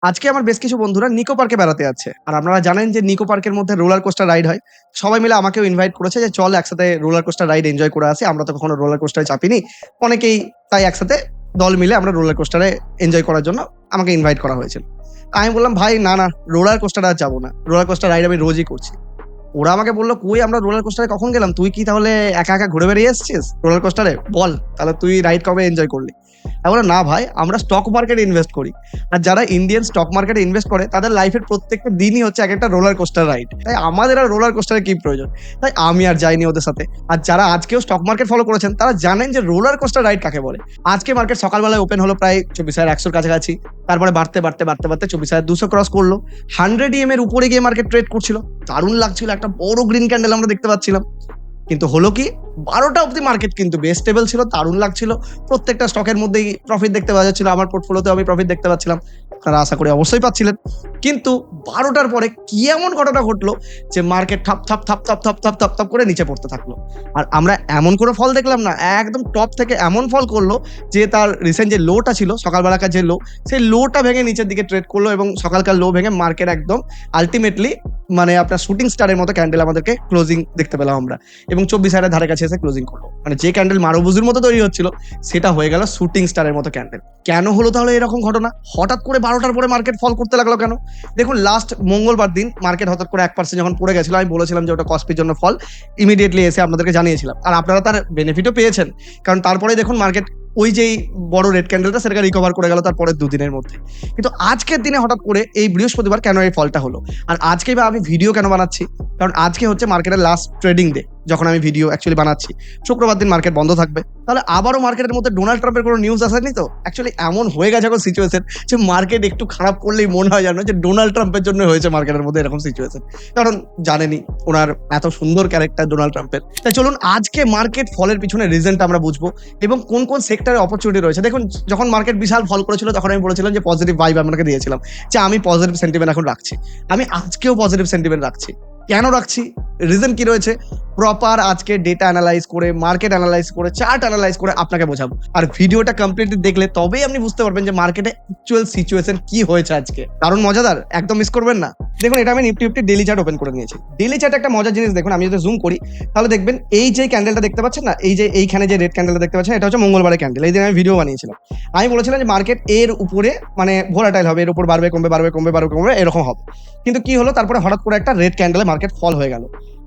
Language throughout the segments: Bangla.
আজকে আমার বেশ কিছু বন্ধুরা নিকো পার্কে বেড়াতে যাচ্ছে। আর আপনারা জানেন যে নিকো পার্কের মধ্যে রোলার কোস্টার রাইড হয়। সবাই মিলে আমাকেও ইনভাইট করেছে যে চল একসাথে রোলার কোস্টার রাইড এনজয় করে আসি। আমরা তো কখনো রোলার কোস্টারে চাপিনি। অনেকেই তাই একসাথে দল মিলে আমরা রোলার কোস্টারে এনজয় করার জন্য আমাকে ইনভাইট করা হয়েছিল। আমি বললাম, ভাই না না, রোলার কোস্টারে আর যাবো না। রোলার কোস্টার রাইড আমি রোজই করছি। ওরা আমাকে বললো, কই আমরা রোলার কোস্টারে কখন গেলাম? তুই কি তাহলে একা একা ঘুরে বেরিয়ে এসেছিস রোলার কোস্টারে? বল তাহলে তুই রাইড কবে এনজয় করলি? আমি বললাম, না ভাই, আমরা স্টক মার্কেটে ইনভেস্ট করি। আর যারা ইন্ডিয়ান স্টক মার্কেটে ইনভেস্ট করে তাদের লাইফের প্রত্যেকটা দিনই হচ্ছে এক একটা রোলার কোস্টার রাইড। তাই আমাদের আর রোলার কোস্টারে কি প্রয়োজন? তাই আমি আর যাইনি ওদের সাথে। আর যারা আজকেও স্টক মার্কেট ফলো করেছেন তারা জানেন যে রোলার কোস্টার রাইড কাকে বলে। আজকে মার্কেট সকালবেলায় ওপেন হলো প্রায় 24,100 কাছাকাছি। তারপরে বাড়তে বাড়তে বাড়তে বাড়তে 24,200 ক্রস করলো। 100 এর উপরে গিয়ে মার্কেট ট্রেড করছিল। দারুণ লাগছিল, একটা বড় গ্রিন ক্যান্ডেল আমরা দেখতে পাচ্ছিলাম। কিন্তু হলো কি, 12টা অব্দি মার্কেট কিন্তু বেশ স্টেবল ছিল, দারুণ লাগছিল। প্রত্যেকটা স্টকের মধ্যেই প্রফিট দেখতে পাওয়া যাচ্ছিল। আমার পোর্টফোলিওতে আমি প্রফিট দেখতে পাচ্ছিলাম, আপনারা আশা করি অবশ্যই পাচ্ছিলেন। কিন্তু 12টার পরে কি এমন ঘটনা ঘটলো যে মার্কেট থাপ থাপ থাপ থাপ থাপ থাপ থাপ থাপ করে নিচে পড়তে থাকলো। আর আমরা এমন করে ফল দেখলাম না, একদম টপ থেকে এমন ফল করলো যে তার রিসেন্ট যে লোটা ছিল, সকালবেলাকার যে লো, সেই লোটা ভেঙে নিচের দিকে ট্রেড করলো এবং সকালকার লো ভেঙে মার্কেট একদম আলটিমেটলি মানে আপনার শুটিং স্টারের মতো ক্যান্ডেল আমাদেরকে ক্লোজিং দেখতে পেলাম আমরা। এবং 24,000 ধারে কাছে এসে ক্লোজিং করলো। মানে যে ক্যান্ডেল মারুবুজুর মতো তৈরি হচ্ছিল সেটা হয়ে গেল শুটিং স্টারের মতো ক্যান্ডেল। কেন হলো তাহলে এরকম ঘটনা? হঠাৎ করে 12টার পরে মার্কেট ফল করতে লাগলো কেন? দেখুন, লাস্ট মঙ্গলবার দিন মার্কেট হঠাৎ করে 1% যখন পড়ে গেছিল, আমি বলেছিলাম যে ওটা কস্পির জন্য ফল। ইমিডিয়েটলি এসে আপনাদেরকে জানিয়েছিলাম, আর আপনারা তার বেনিফিটও পেয়েছেন। কারণ তারপরে দেখুন মার্কেট ওই যেই বড় রেড ক্যান্ডেলটা সেটাকে রিকভার করে গেল তারপরের দুদিনের মধ্যে। কিন্তু আজকের দিনে হঠাৎ করে এই বৃহস্পতিবার কেন এই ফলটা হলো? আর আজকেই বা আমি ভিডিও কেন বানাচ্ছি? কারণ আজকে হচ্ছে মার্কেটের লাস্ট ট্রেডিং ডে। যখন আমি ভিডিও অ্যাকচুয়ালি বানাচ্ছি, শুক্রবার দিন মার্কেট বন্ধ থাকবে। তাহলে আবারও মার্কেটের মধ্যে ডোনাল্ড ট্রাম্পের কোনো নিউজ আসেনি তো? অ্যাকচুয়ালি এমন হয়ে গেছে এখন সিচুয়েশন যে মার্কেট একটু খারাপ করলেই মনে হয় জানো যে ডোনাল্ড ট্রাম্পের জন্য হয়েছে মার্কেটের মধ্যে এরকম সিচুয়েশন। কারণ জানেনই ওনার এত সুন্দর ক্যারেক্টার ডোনাল্ড ট্রাম্পের। তাই চলুন আজকে মার্কেট ফলের পিছনে রিজনটা আমরা বুঝবো এবং কোন কোন সেক্টরে অপরচুনিটি রয়েছে। দেখুন, যখন মার্কেট বিশাল ফল করেছিল তখন আমি বলেছিলাম যে পজিটিভ ভাইব আপনাকে দিয়েছিলাম যে আমি পজিটিভ সেন্টিমেন্ট এখন রাখছি। আমি আজকেও পজিটিভ সেন্টিমেন্ট রাখছি। কেন রাখছি? রিজন কি রয়েছে? প্রপার আজকে ডেটা অ্যানালাইজ করে, মার্কেট অ্যানালাইজ করে, চার্ট অ্যানালাইজ করে আপনাকে বোঝাবো। আর ভিডিওটা কমপ্লিটলি দেখলে তবেই আপনি বুঝতে পারবেন যে মার্কেটে অ্যাকচুয়াল সিচুয়েশন কি হয়েছে আজকে। কারণ মজাদার, একদম মিস করবেন না। দেখুন, এটা আমি নিফটি ডেইলি চার্ট ওপেন করে নিয়েছি। ডেইলি চার্ট একটা মজার জিনিস। দেখুন, আমি যদি জুম করি তাহলে দেখবেন এই যে ক্যান্ডেলটা দেখতে পাচ্ছেন না, এই যে এইখানে যে রেড ক্যান্ডেলটা দেখতে পাচ্ছেন, এটা হচ্ছে মঙ্গলবারের ক্যান্ডেল। এই দিন আমি ভিডিও বানিয়েছিলাম। আমি বলেছিলাম যে মার্কেট এর উপরে মানে ভোলাটাইল হবে, এর উপর বাড়বে কমবে, বাড়বে কমবে, বাড়বে কমবে, এরকম হবে। কিন্তু কি হলো, তারপরে হঠাৎ করে একটা রেড ক্যান্ডেলে মার্কেট ফল হয়ে গেল।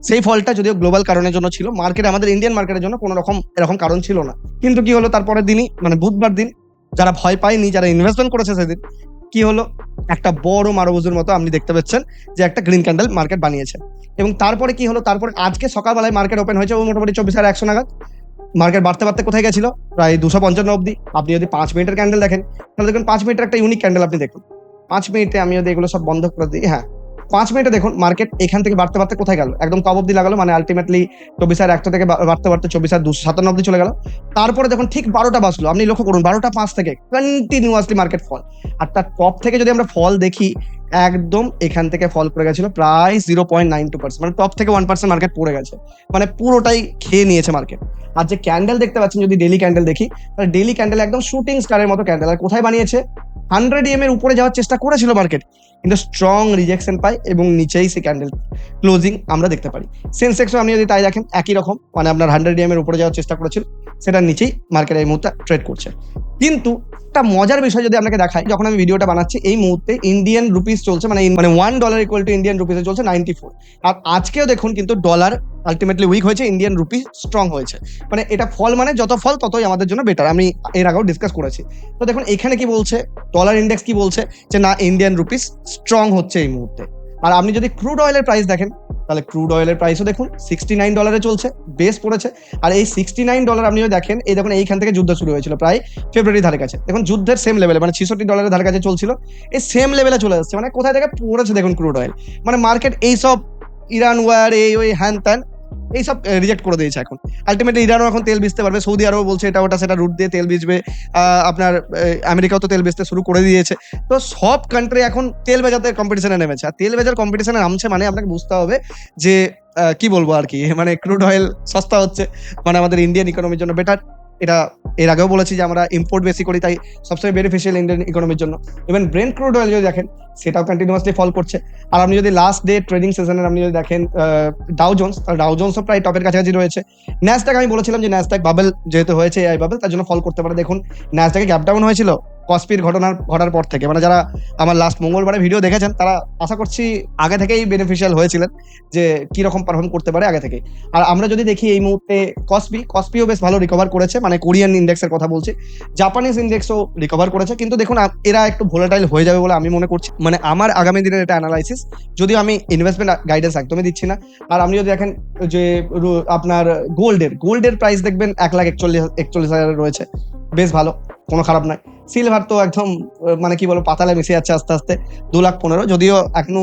সেই ফলটা যদিও গ্লোবাল কারণের জন্য ছিল, মার্কেট আমাদের ইন্ডিয়ান মার্কেটের জন্য কোনো রকম এরকম কারণ ছিল না। কিন্তু কি হলো, তারপরের দিনই মানে বুধবার দিন, যারা ভয় পায়নি, যারা ইনভেস্টমেন্ট করেছে সেদিন কি হলো, একটা বড় মারুবুজুর মতো আপনি দেখতে পাচ্ছেন যে একটা গ্রিন ক্যান্ডেল মার্কেট বানিয়েছে। এবং তারপরে কি হলো, তারপরে আজকে সকালবেলায় মার্কেট ওপেন হয়েছে মোটামুটি 24,100 নাগাদ। মার্কেট বাড়তে বাড়তে কোথায় গেছিল? প্রায় 255 অব্দি। আপনি যদি 5 মিনিটের ক্যান্ডেল দেখেন তাহলে দেখুন 5 মিনিটের একটা ইউনিক ক্যান্ডেল আপনি দেখুন। 5 মিনিটে আমি যদি এগুলো সব বন্ধ করে দিই, হ্যাঁ, 5 মিনিটে দেখুন মার্কেট এখান থেকে বাড়তে বাড়তে কোথায় গেল, একদম টপ অব্দি লাগালো। মানে আলটিমেটলি 24,100 থেকে বাড়তে বাড়তে 24,257 অব্দি চলে গেল। তারপরে দেখুন ঠিক 12টা বাজলো, আপনি লক্ষ্য করুন 12টা 5 থেকে কন্টিনিউয়াসলি মার্কেট ফল। আর তার টপ থেকে যদি আমরা ফল দেখি, একদম এখান থেকে ফল করে গেছিল প্রায় 0.92%, মানে টপ থেকে 1% মার্কেট পড়ে গেছে। মানে পুরোটাই খেয়ে নিয়েছে মার্কেট। আর যে ক্যান্ডেল দেখতে পাচ্ছেন, যদি ডেইলি ক্যান্ডেল দেখি তাহলে ডেইলি ক্যান্ডেল একদম শুটিং স্টারের মতো ক্যান্ডেল। আর কোথায় বানিয়েছে? 100 এর উপরে যাওয়ার চেষ্টা করেছিল মার্কেট, কিন্তু স্ট্রং রিজেকশন পায় এবং নিচেই সেই ক্যান্ডেল ক্লোজিং আমরা দেখতে পারি। সেন্সেক্সও আপনি যদি তাই দেখেন একই রকম, মানে আপনার 100 এর উপরে যাওয়ার চেষ্টা করেছিল, সেটার নিচেই মার্কেট এই মুহূর্তে ট্রেড করছে। কিন্তু একটা মজার বিষয় যদি আপনাকে দেখাই, যখন আমি ভিডিওটা বানাচ্ছি এই মুহূর্তে ইন্ডিয়ান রুপিস চলছে, মানে $1 ইকুয়াল টু ইন্ডিয়ান রুপিসে চলছে 94। আর আজকেও দেখুন কিন্তু ডলার আলটিমেটলি উইক হয়েছে, ইন্ডিয়ান রুপি স্ট্রং হয়েছে। মানে এটা ফল, মানে যত ফল ততই আমাদের জন্য বেটার। আমি এর আগেও ডিসকাস করেছি। তো দেখুন এখানে কি বলছে, ডলার ইন্ডেক্স কি বলছে যে না, ইন্ডিয়ান রুপিস স্ট্রং হচ্ছে এই মুহূর্তে। আর আপনি যদি ক্রুড অয়েলের প্রাইস দেখেন তাহলে ক্রুড অয়েলের প্রাইসও দেখুন $69 চলছে, বেস পড়েছে। আর এই $69 আপনি যদি দেখেন, এই দেখুন এইখান থেকে যুদ্ধ শুরু হয়েছিল প্রায় ফেব্রুয়ারি ধারে কাছে। দেখুন যুদ্ধের সেম লেভেলে, মানে $66 ধারে কাছে চলছিল, এই সেম লেভেলে চলে আসছে। মানে কোথায় থেকে পড়েছে দেখুন ক্রুড অয়েল। মানে মার্কেট এইসব ইরান ওয়ার, এই ওই হ্যান ত্যান এইসব রিজেক্ট করে দিয়েছে এখন। আলটিমেটলি ইরানও এখন তেল বেচতে পারবে, সৌদি আরবও বলছে এটা ওটা সেটা রুট দিয়ে তেল বেচবে। আপনার আমেরিকাও তো তেল বেচতে শুরু করে দিয়েছে। তো সব কান্ট্রি এখন তেল বেচাতে কম্পিটিশনে নেমেছে। আর তেল বেচার কম্পিটিশনে নামছে মানে আপনাকে বুঝতে হবে যে কি বলবো আর কি, মানে ক্রুড অয়েল সস্তা হচ্ছে, মানে আমাদের ইন্ডিয়ান ইকোনমির জন্য বেটার। এটা এর আগেও বলেছি যে আমরা ইম্পোর্ট বেশি করি, তাই সবসময় বেনিফিশিয়াল ইন্ডিয়ান ইকোনমির জন্য। ইভেন ব্রেন্ট ক্রুড অয়েল যদি দেখেন, সেটাও কন্টিনিউয়াসলি ফল করছে। আর আপনি যদি লাস্ট ডে ট্রেডিং সেশনের আপনি যদি দেখেন ডাউ জোন্স, তাহলে ডাউ জোন্সও প্রায় টপের কাছাকাছি রয়েছে। ন্যাসডাক আমি বলেছিলাম যে ন্যাসডাক বাবেল যেহেতু হয়েছে, এআই বাবেল, তার জন্য ফল করতে পারে। দেখুন ন্যাসডাকে গ্যাপ ডাউন হয়েছিল কসপির ঘটার পর থেকে, মানে যারা আমার লাস্ট মঙ্গলবারে ভিডিও দেখেছেন তারা আশা করছি আগে থেকেই বেনিফিশিয়াল হয়েছিলেন যে কি রকম পারফর্ম করতে পারে আগে থেকে। আর আমরা যদি দেখি এই মুহূর্তে কসপিও বেশ ভালো রিকভার করেছে, মানে কোরিয়ান ইন্ডেক্সের কথা বলছি, জাপানিজ ইন্ডেক্সও রিকভার করেছে। কিন্তু দেখুন এরা একটু ভোলাটাইল হয়ে যাবে বলে আমি মনে করছি, মানে আমার আগামী দিনের এটা অ্যানালাইসিস, যদিও আমি ইনভেস্টমেন্ট গাইডেন্স একদমই দিচ্ছি না। আর আপনি যদি দেখেন যে আপনার গোল্ডের প্রাইস দেখবেন 1,41,000 রয়েছে, বেশ ভালো, কোনো খারাপ নয়। সিলভার তো একদম মানে কি বলবো পাতালে মিশে যাচ্ছে আস্তে আস্তে, 2,15,000, যদিও এখনো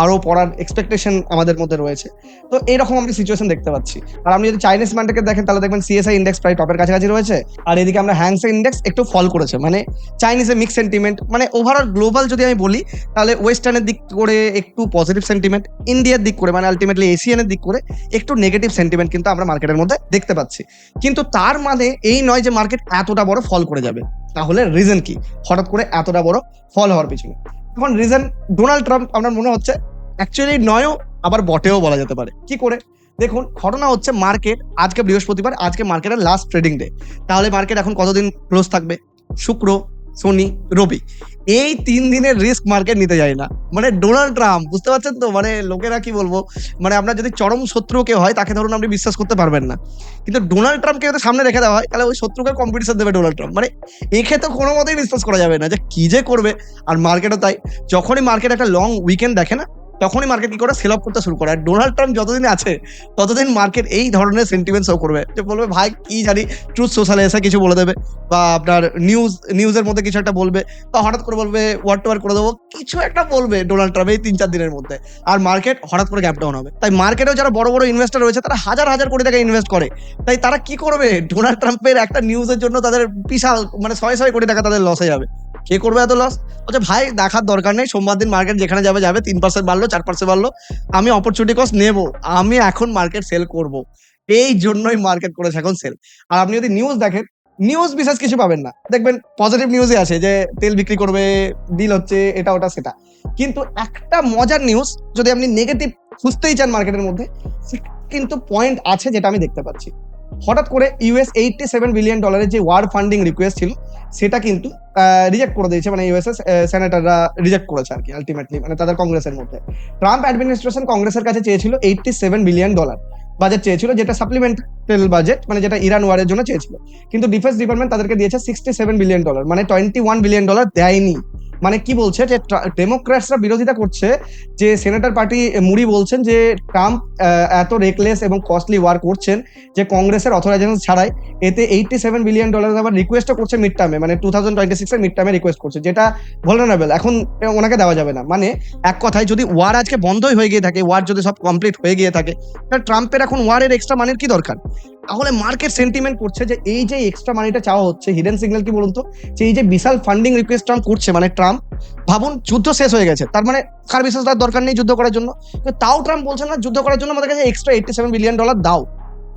আরো পড়ার এক্সপেকটেশন আমাদের মধ্যে রয়েছে। তো এইরকম আমরা সিচুয়েশন দেখতে পাচ্ছি। আর আপনি যদি চাইনিজ মার্কেট দেখেন তাহলে দেখবেন সিএসআই ইন্ডেক্স প্রায় টপের কাছাকাছি রয়েছে, আর এদিকে আমরা হ্যাংসেং ইন্ডেক্স একটু ফল করেছে। মানে চাইনিজে মিক্স সেন্টিমেন্ট, মানে ওভারঅল গ্লোবাল যদি আমি বলি তাহলে ওয়েস্টার্নের দিক করে একটু পজিটিভ সেন্টিমেন্ট, ইন্ডিয়ার দিক করে মানে আলটিমেটলি এশিয়ানের দিক করে একটু নেগেটিভ সেন্টিমেন্ট কিন্তু আমরা মার্কেটের মধ্যে দেখতে পাচ্ছি। কিন্তু তার মানে এই নয় যে মার্কেট এতটা বড় ফল করে যাবে। তাহলে রিজন কি হঠাৎ করে এতটা বড় ফল হওয়ার পিছনে? এখন রিজন ডোনাল্ড ট্রাম্প আপনার মনে হচ্ছে, অ্যাকচুয়ালি নয়ও আবার বটেও বলা যেতে পারে। কি করে? দেখুন ঘটনা হচ্ছে মার্কেট আজকে বৃহস্পতিবার, আজকে মার্কেটের লাস্ট ট্রেডিং ডে। তাহলে মার্কেট এখন কতদিন ক্লোজ থাকবে? শুক্র, শনি, রবি, এই 3 দিনের রিস্ক মার্কেট নিতে যায় না। মানে ডোনাল্ড ট্রাম্প, বুঝতে পারছেন তো, মানে লোকেরা কি বলবো, মানে আপনার যদি চরম শত্রু কেউ হয় তাকে ধরুন আপনি বিশ্বাস করতে পারবেন না, কিন্তু ডোনাল্ড ট্রাম্পকে যদি সামনে রেখে দেওয়া হয় তাহলে ওই শত্রুকে কম্পিটিশন দেবে ডোনাল্ড ট্রাম্প। মানে একে তো কোনো মতেই বিশ্বাস করা যাবে না যে কি যে করবে। আর মার্কেটও তাই, যখনই মার্কেট একটা লং উইকেন্ড দেখে না তখনই মার্কেট কি করে সেল অফ করতে শুরু করে। আর ডোনাল্ড ট্রাম্প যতদিন আছে ততদিন মার্কেট এই ধরনের সেন্টিমেন্ট শো করবে, যে বলবে ভাই কি জানি, ট্রুথ সোশ্যালে এসে কিছু বলে দেবে, বা আপনার নিউজের মধ্যে কিছু একটা বলবে, বা হঠাৎ করে বলবে ওয়ার্ড টু ওয়ার্ড করে দেবো, কিছু একটা বলবে ডোনাল্ড ট্রাম্প এই 3-4 দিনের মধ্যে, আর মার্কেট হঠাৎ করে গ্যাপ ডাউন হবে। তাই মার্কেটেও যারা বড় বড় ইনভেস্টার রয়েছে তারা হাজার হাজার কোটি টাকা ইনভেস্ট করে, তাই তারা কি করবে, ডোনাল্ড ট্রাম্পের একটা নিউজের জন্য তাদের বিশাল মানে 600 কোটি টাকা তাদের লস হয়ে যাবে। কে করবে এত লস? বলছে ভাই দেখার দরকার নেই, সোমবার দিন মার্কেট যেখানে যাবে 3% বাড়লো, 4% বাড়লো, আমি অপরচুনিটি কস্ট নেবো, আমি এখন মার্কেট সেল করব। এই জন্যই মার্কেট করেছে এখন সেল। আর আপনি যদি নিউজ দেখেন, নিউজ বিশেষ কিছু পাবেন না, দেখবেন পজিটিভ নিউজই আছে যে তেল বিক্রি করবে, ডিল হচ্ছে, এটা ওটা সেটা। কিন্তু একটা মজার নিউজ যদি আপনি নেগেটিভ খুঁজতেই চান মার্কেটের মধ্যে, কিন্তু পয়েন্ট আছে যেটা আমি দেখতে পাচ্ছি। হঠাৎ করে ইউএস $87 বিলিয়ন যে ওয়ার ফান্ডিং রিকোয়েস্ট ছিল সেটা কিন্তু রিজেক্ট করে দিয়েছে, মানে ইউএস সেনেটররা রিজেক্ট করেছে আর কি আলটিমেটলি, মানে তাদের কংগ্রেসের মধ্যে। ট্রাম্প অ্যাডমিনিস্ট্রেশন কংগ্রেসের কাছে চেয়েছিল $87 বিলিয়ন বাজেট চেয়েছিল, যেটা সাপ্লিমেন্টাল বাজেট, মানে যেটা ইরান ওয়ারের জন্য চেয়েছিল। কিন্তু ডিফেন্স ডিপার্টমেন্ট তাদেরকে দিয়েছে $67 বিলিয়ন, মানে $21 বিলিয়ন দেয়নি। মানে কি বলছে যে ডেমোক্র্যাটসরা বিরোধিতা করছে, যে সেনেটর পার্টি মুরি বলছেন যে ট্রাম্প এত রেকলেস এবং কস্টলি ওয়ার করছেন যে কংগ্রেসের অথরাইজেশন ছাড়াই, এতে $87 বিলিয়ন আবার রিকোয়েস্টও করছে মিড টার্মে, মানে 2026 এর মিড টার্মে রিকোয়েস্ট করছে, যেটা ভলনারেবল, এখন ওনাকে দেওয়া যাবে না। মানে এক কথায় যদি ওয়ার আজকে বন্ধই হয়ে গিয়ে থাকে, ওয়ার যদি সব কমপ্লিট হয়ে গিয়ে থাকে, তাহলে ট্রাম্পের এখন ওয়ারের এক্সট্রা মানির কি দরকার? তাহলে মার্কেট সেন্টিমেন্ট করছে যে এই যে এক্সট্রা মানিটা চাওয়া হচ্ছে, হিডেন সিগন্যাল কি বলুন তো, যে এই যে বিশাল ফান্ডিং রিকোয়েস্ট ট্রাম্প করছে, মানে ট্রাম্প ভাবুন যুদ্ধ শেষ হয়ে গেছে, তার মানে কার বিশেষ দরকার নেই যুদ্ধ করার জন্য, তাও ট্রাম্প বলছেন না যুদ্ধ করার জন্য আমাদের কাছে এক্সট্রা $87 বিলিয়ন দাও,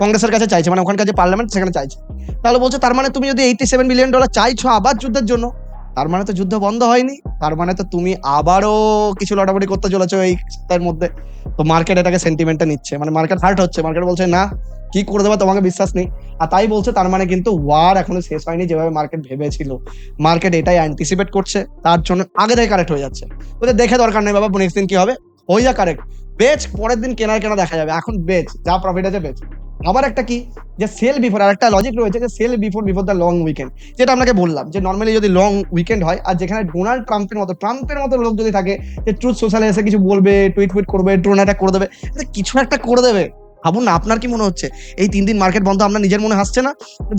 কংগ্রেসের কাছে চাইছে, মানে ওখানকার যে পার্লামেন্ট সেখানে চাইছে। তাহলে বলছে তার মানে তুমি যদি $87 বিলিয়ন চাইছো আবার যুদ্ধের জন্য, তার মানে তো যুদ্ধ বন্ধ হয়নি, তার মানে তো তুমি আবারও কিছু লটাপটি করতে চলেছো এই সপ্তাহের মধ্যে। তো মার্কেট এটাকে সেন্টিমেন্টটা নিচ্ছে, মানে মার্কেট হার্ট হচ্ছে, মার্কেট বলছে না কি করে দেবা তোমাকে বিশ্বাস নেই। আর তাই বলছে তার মানে কিন্তু ওয়ার এখনো শেষ হয়নি যেভাবে মার্কেট ভেবেছিল, মার্কেট এটাই অ্যান্টিসিপেট করছে, তার জন্য আগে থেকে কারেক্ট হয়ে যাচ্ছে। ওদের দেখে দরকার নেই বাবা নেক্সট দিন কি হবে, হয়ে যা কারেক্ট, বেচ, পরের দিন কেনা দেখা যাবে, এখন বেচ, যা প্রফিট আছে বেচ। আবার একটা কি, যে সেল বিফোর, আর একটা লজিক রয়েছে যে sale before the long weekend, যেটা আপনাকে বললাম যে নর্মালি যদি লং উইকেন্ড হয়, আর যেখানে ডোনাল্ড ট্রাম্পের মতো লোক যদি থাকে যে ট্রুথ সোশ্যালে এসে কিছু বলবে, টুইট করবে, ড্রোন অ্যাটাক করে দেবে, কিছু একটা করে দেবে। ভাবুন না, আপনার কি মনে হচ্ছে এই 3 দিন মার্কেট বন্ধ আপনার নিজের মনে হাসছে না,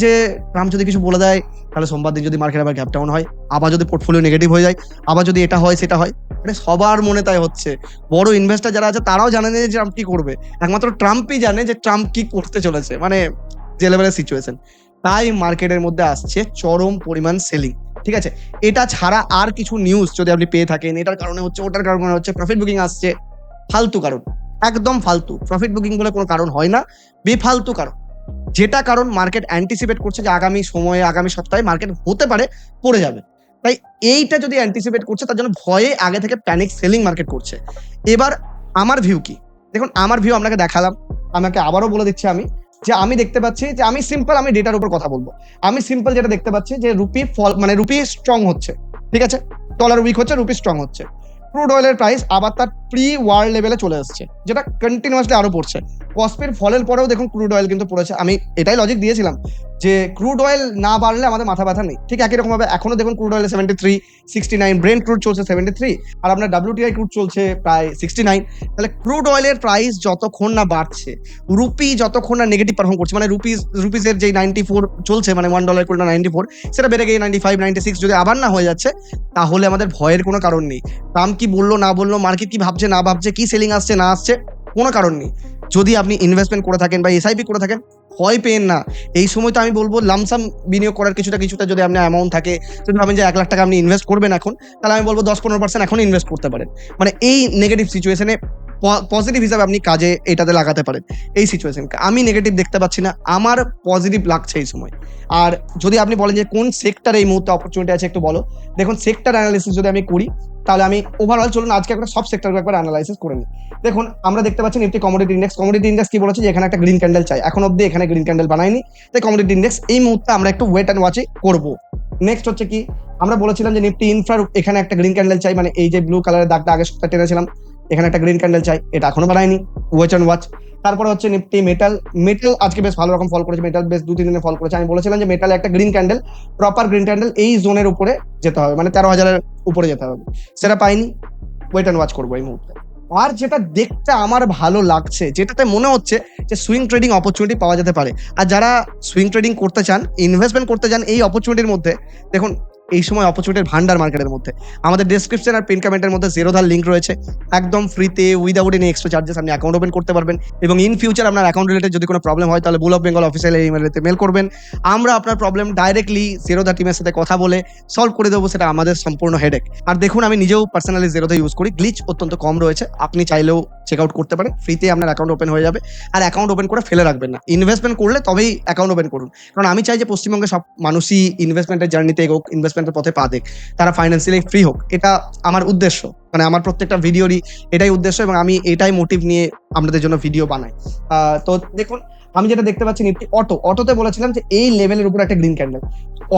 যে ট্রাম্প যদি কিছু বলে দেয়, তাহলে সোমবার দিন যদি মার্কেট আবার গ্যাপ ডাউন হয়, আবার যদি পোর্টফোলিও নেগেটিভ হয়ে যায়, আবার যদি এটা হয় সেটা হয়, মানে সবার মনে তাই হচ্ছে। বড় ইনভেস্টর যারা আছে তারাও জানে না যে ট্রাম্প কি করবে, একমাত্র ট্রাম্পই জানে যে ট্রাম্প কি করতে চলেছে, মানে যে লেভেলের সিচুয়েশন। তাই মার্কেটের মধ্যে আসছে চরম পরিমাণ সেলিং। ঠিক আছে, এটা ছাড়া আর কিছু নিউজ যদি আপনি পেয়ে থাকেন, এটার কারণে হচ্ছে, ওটার কারণে হচ্ছে, প্রফিট বুকিং আসছে, ফালতু কারণ, একদম ফালতু। প্রফিট বুকিং বলে কোনো কারণ হয় না, বেফালতু কারণ। যেটা কারণ মার্কেট অ্যান্টিসিপেট করছে যে আগামী সময়ে আগামী সপ্তাহে মার্কেট হতে পারে পড়ে যাবে। তাই এইটা যদি অ্যান্টিসিপেট করছে তার জন্য ভয়ে আগে থেকে প্যানিক সেলিং মার্কেট করছে। এবার আমার ভিউ কি, দেখুন আমার ভিউ আপনাকে দেখালাম, আমাকে আবারও বলে দিচ্ছি আমি যে আমি দেখতে পাচ্ছি যে আমি সিম্পল আমি ডেটার উপর কথা বলবো। আমি সিম্পল যেটা দেখতে পাচ্ছি যে রুপি ফল মানে রুপি স্ট্রং হচ্ছে, ঠিক আছে, ডলার উইক হচ্ছে, রুপি স্ট্রং হচ্ছে। ক্রুড অয়েলের প্রাইস আবার তার প্রি ওয়ার লেভেলে চলে আসছে, যেটা কন্টিনিউয়াসলি আরো পড়ছে। কসপির ফলের পরেও দেখুন ক্রুড অয়েল কিন্তু পড়েছে। আমি এটাই লজিক দিয়েছিলাম যে ক্রুড অয়েল না বাড়লে আমাদের মাথা ব্যথা নেই, ঠিক একই রকম ভাবে এখনো দেখুন ক্রুড অয়েল 73, 69, ব্রেন্ট ক্রুড চলছে 73, আর আপনার WTI ক্রুড চলছে প্রায় 69। তাহলে ক্রুড অয়েলের প্রাইস যতক্ষণ না বাড়ছে, রুপি যতক্ষণ না নেগেটিভ পারফর্ম করছে, মানে রুপিসের যে 94 চলছে, মানে $1 করে 94, সেটা বেড়ে গিয়ে 95, 96 যদি আবার না হয়ে যাচ্ছে, তাহলে আমাদের ভয়ের কোনো কারণ নেই। ট্রাম্প কি বললো না বললো, মার্কেট কি ভাবছে না ভাবছে, কি সেলিং আসছে না আসছে, কোনো কারণ নেই। যদি আপনি ইনভেস্টমেন্ট করে থাকেন বা এসআইপি করে থাকেন, ভয় পেন না। এই সময় তো আমি বলবো লামসাম বিনিয়োগ করার কিছুটা যদি আপনার অ্যামাউন্ট থাকে, যদি ভাবেন যে 1 লাখ টাকা আপনি ইনভেস্ট করবেন এখন, তাহলে আমি বলবো 10-15% এখন ইনভেস্ট করতে পারেন। মানে এই নেগেটিভ সিচুয়েশনে পজিটিভ হিসাবে আপনি কাজে এটাতে লাগাতে পারেন। এই সিচুয়েশনকে আমি নেগেটিভ দেখতে পাচ্ছি না, আমার পজিটিভ লাগছে এই সময়। আর যদি আপনি বলেন যে কোন সেক্টরে এই মুহূর্তে অপরচুনিটি আছে একটু বলো, দেখুন সেক্টর অ্যানালিসিস যদি আমি করি, তাহলে আমি ওভারঅল চলুন আজকে একটা সব সেক্টরকে একবার অ্যানালাইসিস করে নিই। দেখুন আমরা দেখতে পাচ্ছি নিফটি কমোডিটি ইন্ডেক্স কি বলেছে যে এখানে একটা গ্রিন ক্যান্ডেল চাই, এখন অব্দি এখানে গ্রিন ক্যান্ডেল বানায়নি, তাই কমোডিটি ইন্ডেক্স এই মুহূর্তে আমরা একটু ওয়েট অ্যান্ড ওয়াচই করবো। নেক্সট হচ্ছে কি, আমরা বলেছিলাম যে নিফটি ইনফ্রার এখানে একটা গ্রিন ক্যান্ডেল চাই, মানে এই যে ব্লু কালারের দাগটা আগে সপ্তাহে টেনেছিলাম, এখানে একটা গ্রিন ক্যান্ডেল চাই, এটা এখনো বানায়নি, ওয়েট অ্যান্ড ওয়াচ। তারপরে হচ্ছে নিফটি মেটাল আজকে বেশ ভালো রকম ফল করেছে, মেটাল বেশ 2-3 দিনে ফল করেছে। আমি বলেছিলাম যে মেটাল একটা green candle, proper green candle এই জোনের উপরে যেতে হবে, মানে 13,000-এর উপরে যেতে হবে, সেটা পাইনি, ওয়েট অ্যান্ড ওয়াচ করবো এই মুহূর্তে। আর যেটা দেখতে আমার ভালো লাগছে, যেটাতে মনে হচ্ছে যে সুইং ট্রেডিং অপরচুনিটি পাওয়া যেতে পারে, আর যারা সুইং ট্রেডিং করতে চান, ইনভেস্টমেন্ট করতে চান এই অপরচুনিটির মধ্যে, দেখুন এই সময় অপরচুনিটির ভান্ডার মার্কেটের মধ্যে। আমাদের ডেসক্রিপশন আর পিন কমেন্টের মধ্যে জেরোধার লিঙ্ক রয়েছে, একদম ফ্রিতে উইদাউট এনি এক্সট্রা চার্জেস আপনি অ্যাকাউন্ট ওপেন করতে পারবেন। এবং ইন ফিউচার আপনার অ্যাকাউন্ট রিলেটেড যদি কোনো প্রবলেম হয়, তাহলে বুল অফ বেঙ্গল অফিসিয়াল ইমেলতে মেল করবেন, আমরা আপনার প্রবলেম ডাইরেক্টলি জেরোধা টিমের সাথে কথা বলে সলভ করে দেবো, সেটা আমাদের সম্পূর্ণ হেডেক। আর দেখুন আমি নিজেও পার্সোনালি জেরোধা ইউজ করি, গ্লিচ অত্যন্ত কম রয়েছে, আপনি চাইলেও চেক আউট করতে পারেন, ফ্রিতে আপনার অ্যাকাউন্ট ওপেন হয়ে যাবে। আর অ্যাকাউন্ট ওপেন করে ফেলে রাখবেন না, ইনভেস্টমেন্ট করলে তবেই অ্যাকাউন্ট ওপেন করুন, কারণ আমি চাই যে পশ্চিমবঙ্গে সব মানুষই ইনভেস্টমেন্টের জার্নিতে এগোক, ইনভেস্টমেন্টের পথে পা দেখ, তারা ফাইন্যান্সিয়ালি ফ্রি হোক, এটা আমার উদ্দেশ্য, মানে আমার প্রত্যেকটা ভিডিওরই এটাই উদ্দেশ্য, এবং আমি এটাই মোটিভ নিয়ে আপনাদের জন্য ভিডিও বানাই। তো দেখুন আমি যেটা দেখতে পাচ্ছি নিফটি অটোতে বলেছিলাম যে এই লেভেলের উপর একটা গ্রিন ক্যান্ডেল,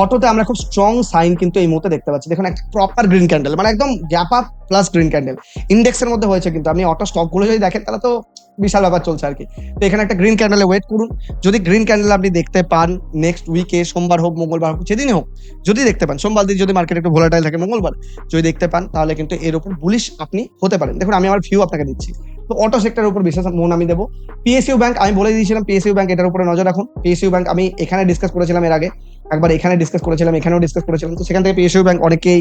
অটোতে আমরা খুব স্ট্রং সাইন কিন্তু এই মুহূর্তে দেখতে পাচ্ছি। দেখুন একটা প্রপার গ্রিন ক্যান্ডেল, মানে একদম gap up plus green candle ইন্ডেক্সের মধ্যে হয়েছে, কিন্তু আপনি অটো স্টক গুলো যদি দেখেন তাহলে তো বিশাল ব্যাপার চলছে আর কি। তো এখানে একটা গ্রিন ক্যান্ডেলে ওয়েট করুন, যদি গ্রিন ক্যান্ডেল আপনি দেখতে পান নেক্সট উইকে, সোমবার হোক মঙ্গলবার হোক যেদিনই হোক, যদি দেখতে পান, সোমবার দিন যদি মার্কেট একটু ভোলাটাইল থাকে, মঙ্গলবার যদি দেখতে পান, তাহলে কিন্তু এর উপর বুলিশ আপনি হতে পারেন। দেখুন আমি আমার ভিউ আপনাকে দিচ্ছি, তো অটো সেক্টরের উপর বিশেষ মন আমি দেবো। পিএসইউ ব্যাংক আমি বলে দিয়েছিলাম, পিএসইউ ব্যাংক এটার উপরে নজর রাখুন। পিএসইউ ব্যাংক আমি এখানে ডিসকাস করেছিলাম এর আগে, একবার এখানে ডিসকাস করেছিলাম, এখানেও ডিসকাস করেছিলাম, তো সেখান থেকে পিএসইউ ব্যাংক অনেকেই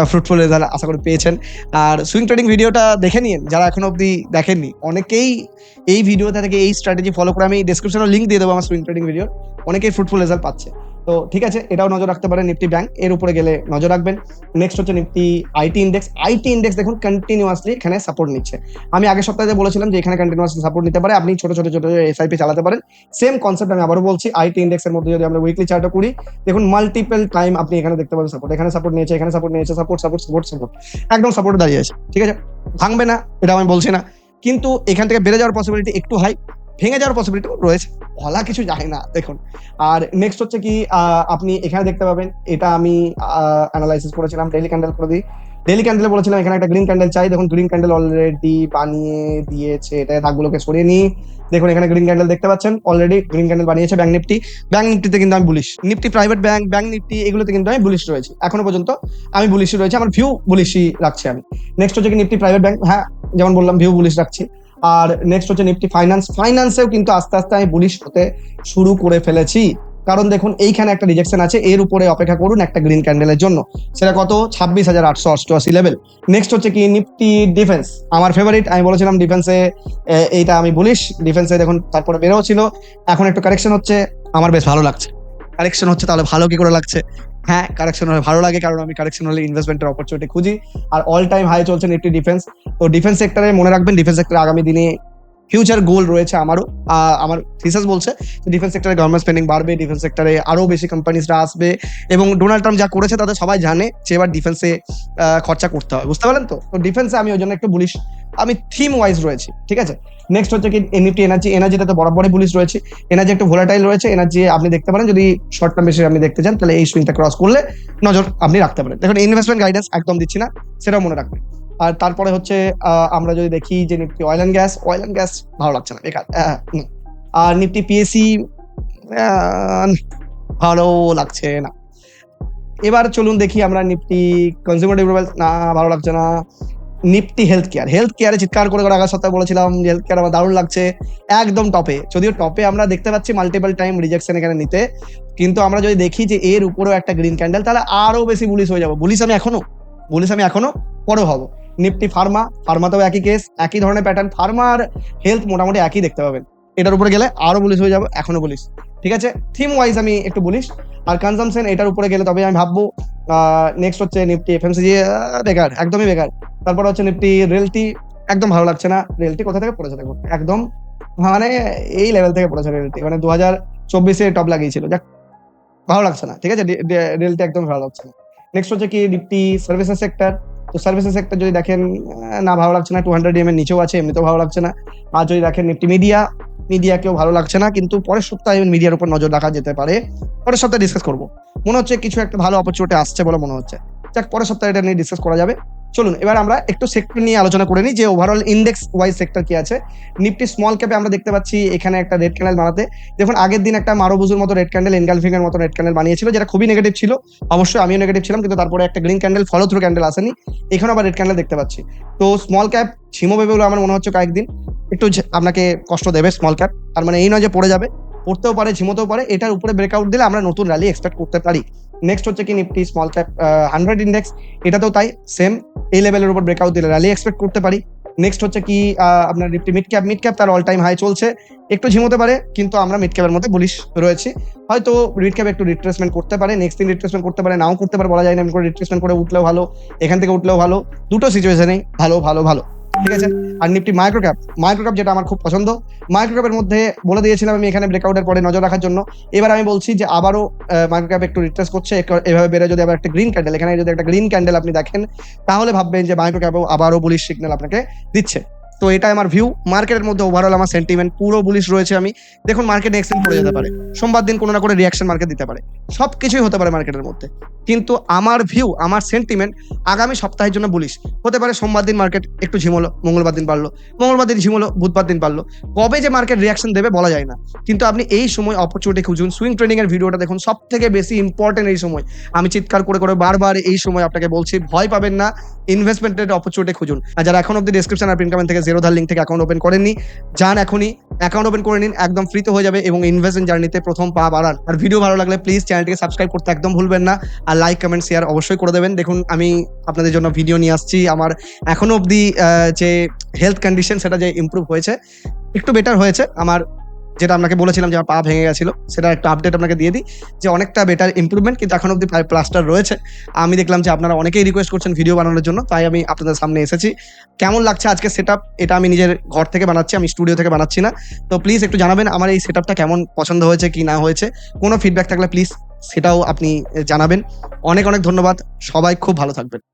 ফ্রুটফুল রেজাল্ট আশা করি পেয়েছেন। আর সুইং ট্রেডিং ভিডিওটা দেখে নিন যারা এখনো অব্দি দেখেননি, অনেকেই এই ভিডিওটা থেকে এই স্ট্র্যাটেজি ফলো করে, আমি ডিসক্রিপশনে লিঙ্ক দিয়ে দেবো আমার সুইং ট্রেডিং ভিডিও, অনেকেই ফ্রুটফুল রেজাল্ট পাচ্ছে। তো ঠিক আছে, এটাও নজর রাখতে পারেন, নিফটি ব্যাংক এর উপরে গেলে নজর রাখবেন। নেক্সট হচ্ছে নিফটি আইটি ইন্ডেক্স দেখুন কন্টিনিউয়াসলি এখানে সাপোর্ট নিচ্ছে। আমি আগের সপ্তাহে বলেছিলাম যে এখানে কন্টিনিউয়াসলি সাপোর্ট নিতে পারে, আপনি ছোট ছোট এসআইপি চালাতে পারেন। সেম কনসেপ্ট আমি আবারও বলছি, আইটি ইন্ডেক্সের মধ্যে যদি আমরা উইকলি চার্টও করি, দেখুন মাল্টিপল টাইম আপনি এখানে দেখতে পাবেন সাপোর্ট, এখানে সাপোর্ট নিয়েছে, এখানে সাপোর্ট নিয়েছে, সাপোর্ট একদম সাপোর্টে দাঁড়িয়ে আছে, ঠিক আছে, ভাঙবে না এটা আমি বলছি না, কিন্তু এখান থেকে বেড়ে যাওয়ার পসিবিলিটি একটু হাই, ভেঙে যাওয়ার পসিবিলিটি রয়েছে, বলা কিছু যায় না দেখুন। আর নেক্সট হচ্ছে কি, আপনি এখানে দেখতে পাবেন, এটা আমি অ্যানালাইসিস করেছিলাম, ডেইলি ক্যান্ডেল করে দিই, ডেইলি ক্যান্ডেলে বলেছিলাম এখানে একটা গ্রিন ক্যান্ডেল চাই, দেখুন গ্রিন ক্যান্ডেল অলরেডি বানিয়ে দিয়েছে, এটা দাগগুলোকে সরিয়ে নিই, দেখুন এখানে গ্রিন ক্যান্ডেল দেখতে পাচ্ছেন, অলরেডি গ্রিন ক্যান্ডেল বানিয়েছে ব্যাংক নিফটিতে কিন্তু আমি bullish, Nifty private bank Nifty এগুলোতে কিন্তু আমি বুলিশ রয়েছি, এখনো পর্যন্ত আমি বুলিশই রয়েছে, আমার ভিউ বুলিশই রাখছি আমি। নেক্সট হচ্ছে কি নিফটি প্রাইভেট ব্যাংক, হ্যাঁ যেমন বললাম ভিউ বুলিশ রাখছি। আর নেক্সট হচ্ছে নিফটি ফাইন্যান্সেও কিন্তু আস্তে আস্তে আমি বুলিশ হতে শুরু করে ফেলেছি, কারণ দেখুন এইখানে একটা রিজেকশন আছে, এর উপরে অপেক্ষা করুন একটা গ্রিন ক্যান্ডেলের জন্য, সেটা কত 26,888 লেভেল। নেক্সট হচ্ছে কি নিফটি ডিফেন্স, আমার ফেভারিট, আমি বলেছিলাম ডিফেন্সে এইটা আমি বুলিশ, ডিফেন্সে দেখুন তারপরে বেরোও ছিল, এখন একটু কারেকশন হচ্ছে, আমার বেশ ভালো লাগছে, কারেকশন হচ্ছে তাহলে ভালো কি করে লাগছে, হ্যাঁ কারেকশন হলে ভালো লাগে, কারণ আমি কারেকশন হলে ইনভেস্টমেন্টের অপরচুনিটি খুঁজি। আর অল টাইম হাই চলছে নিফটি ডিফেন্স, তো ডিফেন্স সেক্টরে মনে রাখবেন, ডিফেন্স সেক্টরে আগামী দিনে ফিউচার গোল রয়েছে আমারও। আমার থিসাস বলছে ডিফেন্স সেক্টরে গভর্নমেন্ট স্পেন্ডিং বাড়বে, ডিফেন্স সেক্টরে আরো বেশি কোম্পানিজরা আসবে, এবং ডোনাল্ড ট্রাম্প যা করেছে তাতে সবাই জানে যে এবার ডিফেন্সে খরচা করতে হবে, বুঝতে পারলেন তো? তো ডিফেন্সে আমি ওই জন্য একটু বুলিশ, আমি থিম ওয়াইজ রয়েছি, ঠিক আছে। নেক্সট হচ্ছে কি নিফটি এনার্জি, এনার্জিটা তো বরাবরই বুলিশ রয়েছে। এনার্জি একটু ভোলাটাইল রয়েছে, এনার্জি আপনি দেখতে পারেন যদি শর্ট টার্ম বেশি আপনি দেখতে চান তাহলে এই সুইংটা ক্রস করলে নজর আপনি রাখতে পারেন। দেখুন ইনভেস্টমেন্ট গাইডেন্স একদম দিচ্ছি না, সেটাও মনে রাখবেন। আর তারপরে হচ্ছে আমরা যদি দেখি যে নিফটি অয়েল অ্যান্ড গ্যাস ভালো লাগছে না, বেকার। আর নিফটি পিএসসি ভালো লাগছে না। এবার চলুন দেখি আমরা নিফটি কনজিউমার ডিউরেবল, না ভালো লাগছে না। নিফটি হেলথ কেয়ারে চিৎকার করে আগের সপ্তাহে বলেছিলাম হেলথ কেয়ার আমার দারুণ লাগছে, একদম টপে। যদিও টপে আমরা দেখতে পাচ্ছি মাল্টিপল টাইম রিজেকশন এখানে নিতে, কিন্তু আমরা যদি দেখি যে এর উপরেও একটা গ্রিন ক্যান্ডেল, তাহলে আরো বেশি বুলিশ হয়ে যাবো। বুলিশ আমি এখনো পরে হবো। নিফটি ফার্মাতেও একই কেস, একই ধরনের প্যাটার্ন। ফার্মা আর হেলথ মোটামুটি একই দেখতে পাবেন। এটার উপরে গেলে আরো বুলিশ হয়ে যাবো, এখনো বুলিশ, ঠিক আছে। থিম ওয়াইজ আমি একটু বুলিশ। আর কনজামশন এটার উপরে গেলে তবে আমি ভাববো। নেক্সট হচ্ছে নিফটি এফএমসিজি, বেকার, একদমই বেকার। তারপর হচ্ছে নিফটি রিয়েলটি, একদম ভালো লাগছে না। রিয়েলটি কোথা থেকে পড়েছে দেখুন, একদম মানে এই লেভেল থেকে পড়েছে রিয়েলটি, মানে 2024-এ টপ লাগিয়েছিল, যাক ভালো লাগছে না, ঠিক আছে। রিয়েলটি একদম ভালো লাগছে না। নেক্সট হচ্ছে কি নিফটি সার্ভিসেস সেক্টর। তো সার্ভিসেস সেক্টর যদি দেখেন, না ভালো লাগছে না, 200 EM এর নিচেও আছে, এমনিতেও ভালো লাগছে না। আর যদি দেখেন নিফটি মিডিয়াকেও ভালো লাগছে না, কিন্তু পরের সপ্তাহে মিডিয়ার উপর নজর রাখা যেতে পারে। পরের সপ্তাহে ডিসকাস করবো, মনে হচ্ছে কিছু একটা ভালো অপরচুনিটি আসছে বলে মনে হচ্ছে। যাক, পরের সপ্তাহে এটা নিয়ে ডিসকাস করা যাবে। চলুন এবার আমরা একটু সেক্টর নিয়ে আলোচনা করে নিই যে ওভারঅল ইন্ডেক্স ওয়াইজ সেক্টর কি আছে। নিফটি স্মল ক্যাপে আমরা দেখতে পাচ্ছি এখানে একটা রেড ক্যান্ডেল বানাতে। দেখুন আগের দিন একটা মারুবুজুর মতো রেড ক্যান্ডেল, এনগালফিং এর মতো রেড ক্যান্ডেল বানিয়েছিল, যেটা খুবই নেগেটিভ ছিল। অবশ্যই আমিও নেগেটিভ ছিলাম, কিন্তু তারপরে একটা green candle, follow through candle আসেনি, এখানে আবার রেড ক্যান্ডেল দেখতে পাচ্ছি। তো স্মল ক্যাপ ঝিমো ভেবে বলে আমার মনে হচ্ছে কয়েকদিন একটু আপনাকে কষ্ট দেবে স্মল ক্যাপ। আর মানে এই নয় যে পড়ে যাবে, পড়তেও পারে, ঝিমোতেও পারে। এটার উপরে ব্রেকআউট দিলে আমরা নতুন র্যালি এক্সপেক্ট করতে পারি। নেক্সট হচ্ছে কি নিফটি স্মল ক্যাপ 100 ইন্ডেক্স, এটাতেও তাই সেম, এই লেভেলের উপর ব্রেকআউট দিলে র্যালি এক্সপেক্ট করতে পারি। নেক্সট হচ্ছে কি আপনার নিফটি মিড ক্যাপ তার অল টাইম হাই চলছে, একটু ঝিমোতে পারে, কিন্তু আমরা মিড ক্যাপের মধ্যে বুলিশ রয়েছি। হয়তো মিড ক্যাপ একটু রিট্রেসমেন্ট করতে পারে, নেক্সট দিন রিট্রেসমেন্ট করতে পারে, নাও করতে পারে, বলা যায় না। এমনি করে রিট্রেসমেন্ট করে উঠলেও ভালো, এখান থেকে উঠলেও ভালো, দুটো সিচুয়েশনেই ভালো ভালো ভালো, ঠিক আছে। আর নিফটি মাইক্রো ক্যাপ যেটা আমার খুব পছন্দ, মাইক্রো ক্যাপের মধ্যে বলে দিয়েছিলাম আমি এখানে ব্রেকআউটের পরে নজর রাখার জন্য। এবার আমি বলছি যে আবারও মাইক্রো ক্যাপ একটু রিট্রেস করছে, এভাবে বেড়ে যদি আবার একটা গ্রিন ক্যান্ডেল, এখানে যদি একটা গ্রিন ক্যান্ডেল আপনি দেখেন, তাহলে ভাববেন যে মাইক্রো ক্যাপও আবারও বুলিশ সিগন্যাল আপনাকে দিচ্ছে। তো এটা আমার ভিউ। মার্কেটের মধ্যে ওভারঅল আমার সেন্টিমেন্ট পুরো বুলিশ রয়েছে আমি। দেখুন মার্কেট নেক্সট দিন পড়ে যেতে পারে, সোমবার দিন কোনো না কোনো রিয়াকশন মার্কেট দিতে পারে, সবকিছুই হতে পারে মার্কেটের মধ্যে, কিন্তু আমার ভিউ, আমার সেন্টিমেন্ট আগামী সপ্তাহের জন্য বুলিশ। হতে পারে সোমবার দিন মার্কেট একটু ঝিমলো, মঙ্গলবার দিন বাড়লো, মঙ্গলবার দিন ঝিমলো, বুধবার দিন বাড়লো, কবে যে মার্কেট রিয়াকশন দেবে বলা যায় না। কিন্তু আপনি এই সময় অপরচুনিটি খুঁজুন। সুইং ট্রেডিং এর ভিডিওটা দেখুন, সব থেকে বেশি ইম্পর্টেন্ট এই সময়। আমি চিৎকার করে করে বারবার এই সময় আপনাকে বলছি, ভয় পাবেন না, ইনভেস্টমেন্টের অপরচুনিটি খুঁজুন। আর যারা এখন অব্দি ডেসক্রিপশন আর পিন কমেন্ট থেকে জিরোধার লিঙ্ক থেকে অ্যাকাউন্ট ওপেন করেননি, যান এখনই অ্যাকাউন্ট ওপেন করে নিন, একদম ফ্রিতে হয়ে যাবে, এবং ইনভেস্টমেন্ট জার্নিতে প্রথম পা বাড়ান। আর ভিডিও ভালো লাগলে প্লিজ চ্যানেলটিকে সাবস্ক্রাইব করতে একদম ভুলবেন না, আর লাইক কমেন্ট শেয়ার অবশ্যই করে দেবেন। দেখুন আমি আপনাদের জন্য ভিডিও নিয়ে আসছি, আমার এখনো অব্দি যে হেলথ কন্ডিশন সেটা যে ইমপ্রুভ হয়েছে, একটু বেটার হয়েছে। আমার যেটা আপনাকে বলেছিলাম যে আমার পা ভেঙে গেছিল, সেটা একটা আপডেট আপনাকে দিয়ে দিই যে অনেকটা বেটার ইমপ্রুভমেন্ট, কিন্তু এখন অব্দি প্লাস্টার রয়েছে। আমি দেখলাম যে আপনারা অনেকেই রিকোয়েস্ট করছেন ভিডিও বানানোর জন্য, তাই আমি আপনাদের সামনে এসেছি। কেমন লাগছে আজকে সেটআপ, এটা আমি নিজের ঘর থেকে বানাচ্ছি, আমি স্টুডিও থেকে বানাচ্ছি না। তো প্লিজ একটু জানাবেন আমার এই সেটআপটা কেমন পছন্দ হয়েছে কি না হয়েছে। কোনো ফিডব্যাক থাকলে প্লিজ সেটাও আপনি জানাবেন। অনেক অনেক ধন্যবাদ, সবাই খুব ভালো থাকবেন।